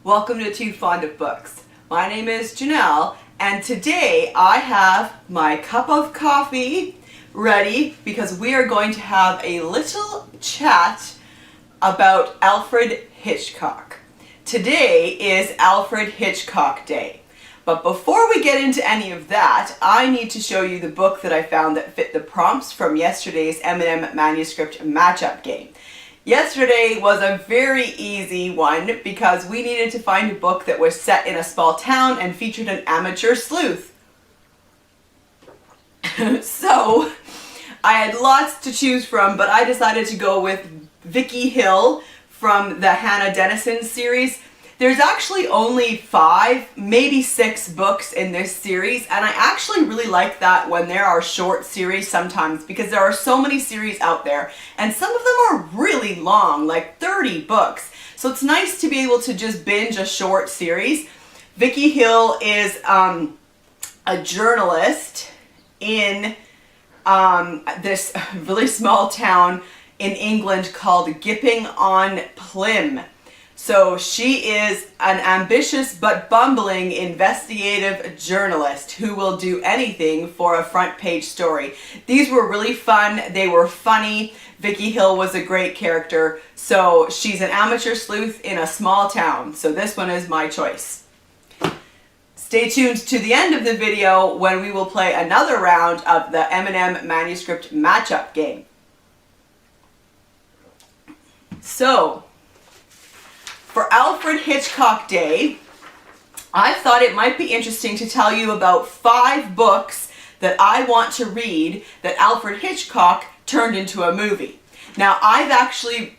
Welcome to Too Fond of Books. My name is Janelle, and today I have my cup of coffee ready because we are going to have a little chat about Alfred Hitchcock. Today is Alfred Hitchcock Day. But before we get into any of that, I need to show you the book that I found that fit the prompts from yesterday's M&M manuscript matchup game. Yesterday was a very easy one because we needed to find a book that was set in a small town and featured an amateur sleuth. So I had lots to choose from, but I decided to go with Vicky Hill from the Hannah Dennison series. There's actually only 5, maybe 6 books in this series, and I actually really like that when there are short series sometimes because there are so many series out there, and some of them are really long, like 30 books. So it's nice to be able to just binge a short series. Vicky Hill is a journalist in this really small town in England called Gipping-on-Plym. So she is an ambitious but bumbling investigative journalist who will do anything for a front page story. These were really fun. They were funny. Vicky Hill was a great character. So she's an amateur sleuth in a small town. So this one is my choice. Stay tuned to the end of the video when we will play another round of the M&M manuscript matchup game. So, for Alfred Hitchcock Day, I thought it might be interesting to tell you about 5 books that I want to read that Alfred Hitchcock turned into a movie. Now, I've actually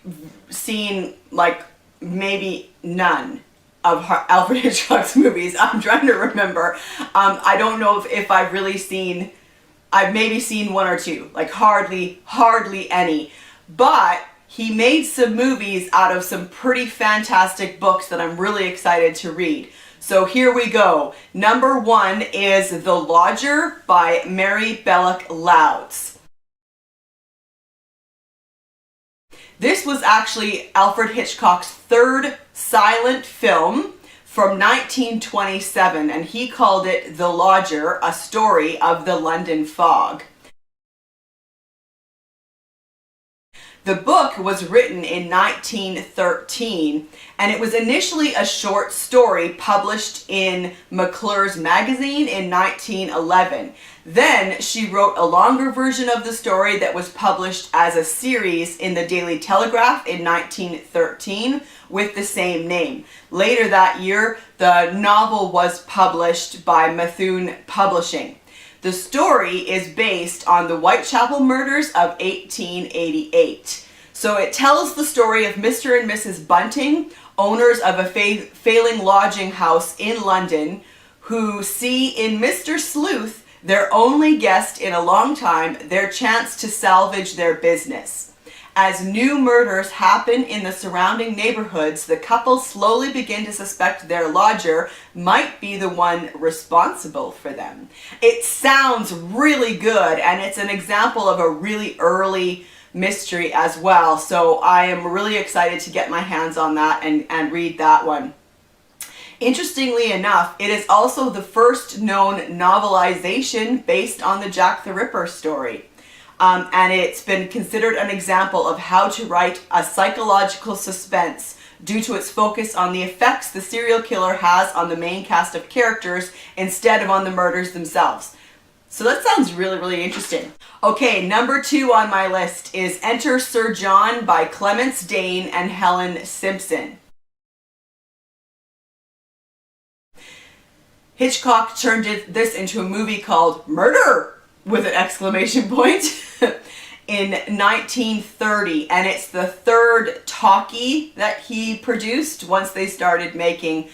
seen like maybe none of Alfred Hitchcock's movies. I'm trying to remember. I don't know if I've really seen, I've maybe seen 1 or 2, like hardly any. But he made some movies out of some pretty fantastic books that I'm really excited to read. So here we go. Number 1 is The Lodger by Mary Belloc Louds. This was actually Alfred Hitchcock's 3rd silent film from 1927, and he called it The Lodger, a story of the London fog. The book was written in 1913, and it was initially a short story published in McClure's magazine in 1911. Then she wrote a longer version of the story that was published as a series in the Daily Telegraph in 1913 with the same name. Later that year, the novel was published by Methuen Publishing. The story is based on the Whitechapel murders of 1888. So it tells the story of Mr. and Mrs. Bunting, owners of a failing lodging house in London, who see in Mr. Sleuth, their only guest in a long time, their chance to salvage their business. As new murders happen in the surrounding neighborhoods, the couple slowly begin to suspect their lodger might be the one responsible for them. It sounds really good, and it's an example of a really early mystery as well. So I am really excited to get my hands on that and read that one. Interestingly enough, it is also the first known novelization based on the Jack the Ripper story. And it's been considered an example of how to write a psychological suspense due to its focus on the effects the serial killer has on the main cast of characters instead of on the murders themselves. So that sounds really, really interesting. Okay, number 2 on my list is Enter Sir John by Clemence Dane and Helen Simpson. Hitchcock turned this into a movie called Murder! With an exclamation point in 1930, and it's the 3rd talkie that he produced once they started making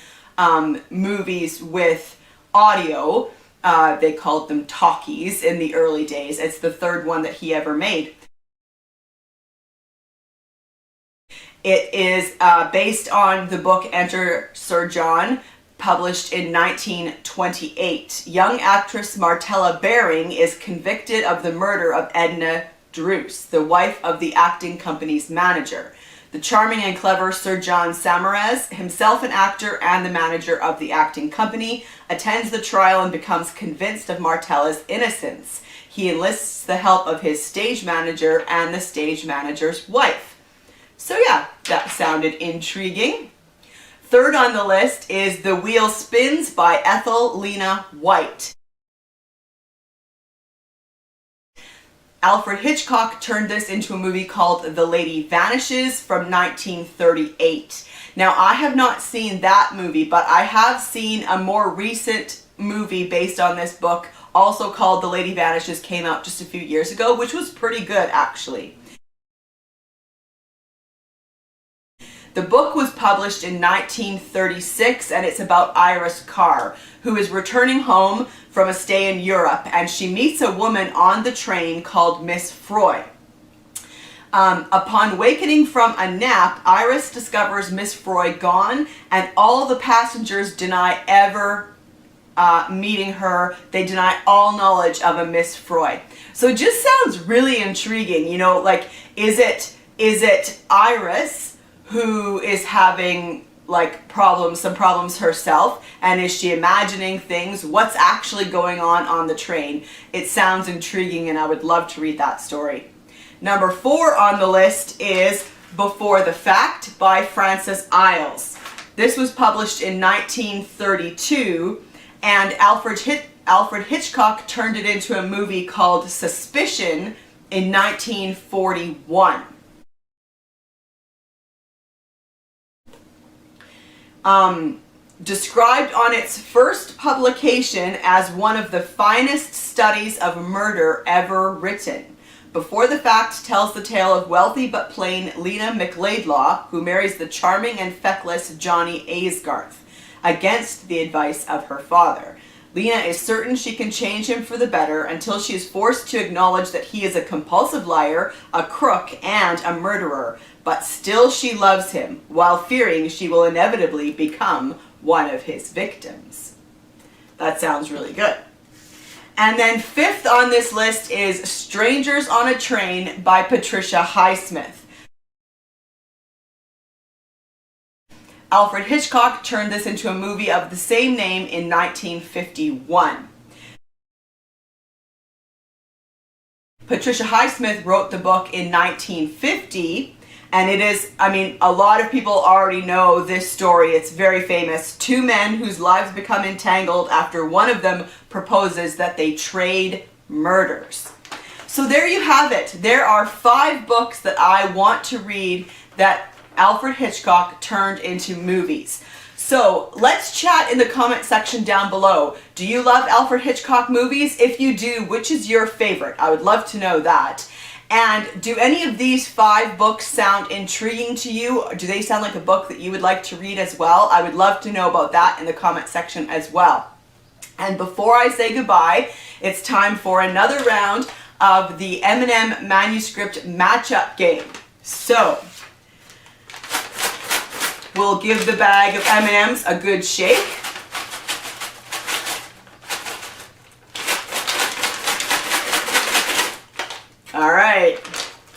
movies with audio. They called them talkies in the early days. It's the 3rd one that he ever made. It is based on the book Enter Sir John, published in 1928. Young actress Martella Baring is convicted of the murder of Edna Druce, the wife of the acting company's manager. The charming and clever Sir John Sammares, himself an actor and the manager of the acting company, attends the trial and becomes convinced of Martella's innocence. He enlists the help of his stage manager and the stage manager's wife. So yeah, that sounded intriguing. Third on the list is The Wheel Spins by Ethel Lena White. Alfred Hitchcock turned this into a movie called The Lady Vanishes from 1938. Now, I have not seen that movie, but I have seen a more recent movie based on this book, also called The Lady Vanishes, came out just a few years ago, which was pretty good, actually. The book was published in 1936, and it's about Iris Carr, who is returning home from a stay in Europe, and she meets a woman on the train called Miss Froy. Upon wakening from a nap, Iris discovers Miss Froy gone, and all the passengers deny ever meeting her. They deny all knowledge of a Miss Froy. So it just sounds really intriguing, you know, like, is it Iris who is having like some problems herself, and is she imagining things? What's actually going on the train? It sounds intriguing, and I would love to read that story. Number 4 on the list is Before the Fact by Frances Iles. This was published in 1932, and Alfred Hitchcock turned it into a movie called Suspicion in 1941. Described on its first publication as one of the finest studies of murder ever written. Before the Fact tells the tale of wealthy but plain Lena McLaidlaw, who marries the charming and feckless Johnny Aysgarth, against the advice of her father. Lena is certain she can change him for the better until she is forced to acknowledge that he is a compulsive liar, a crook, and a murderer. But still she loves him, while fearing she will inevitably become one of his victims. That sounds really good. And then 5th on this list is Strangers on a Train by Patricia Highsmith. Alfred Hitchcock turned this into a movie of the same name in 1951. Patricia Highsmith wrote the book in 1950, and it is, I mean, a lot of people already know this story. It's very famous. 2 men whose lives become entangled after one of them proposes that they trade murders. So there you have it. There are 5 books that I want to read that Alfred Hitchcock turned into movies. So let's chat in the comment section down below. Do you love Alfred Hitchcock movies? If you do, which is your favorite? I would love to know that. And do any of these 5 books sound intriguing to you? Or do they sound like a book that you would like to read as well? I would love to know about that in the comment section as well. And before I say goodbye, it's time for another round of the M&M manuscript matchup game. So we'll give the bag of M&Ms a good shake. All right,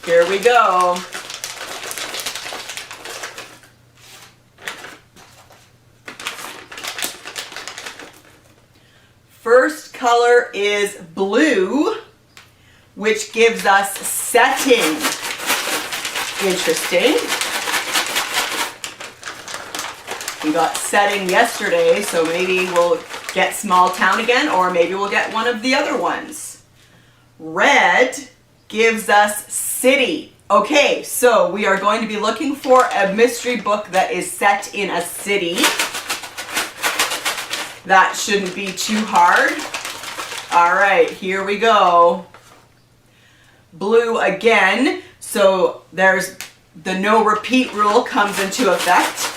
here we go. First color is blue, which gives us setting. Interesting. We got setting yesterday, so maybe we'll get small town again, or maybe we'll get one of the other ones. Red gives us city. Okay, so we are going to be looking for a mystery book that is set in a city. That shouldn't be too hard. All right, here we go. Blue again, so there's the no repeat rule comes into effect.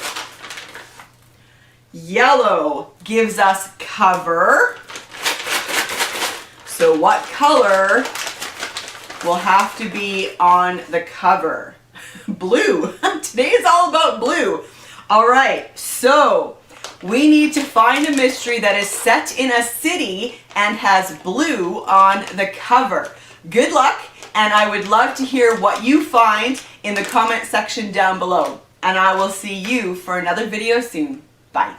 Yellow gives us cover. So what color will have to be on the cover? Blue. Today is all about blue. All right, so we need to find a mystery that is set in a city and has blue on the cover. Good luck, and I would love to hear what you find in the comment section down below. And I will see you for another video soon. Bye.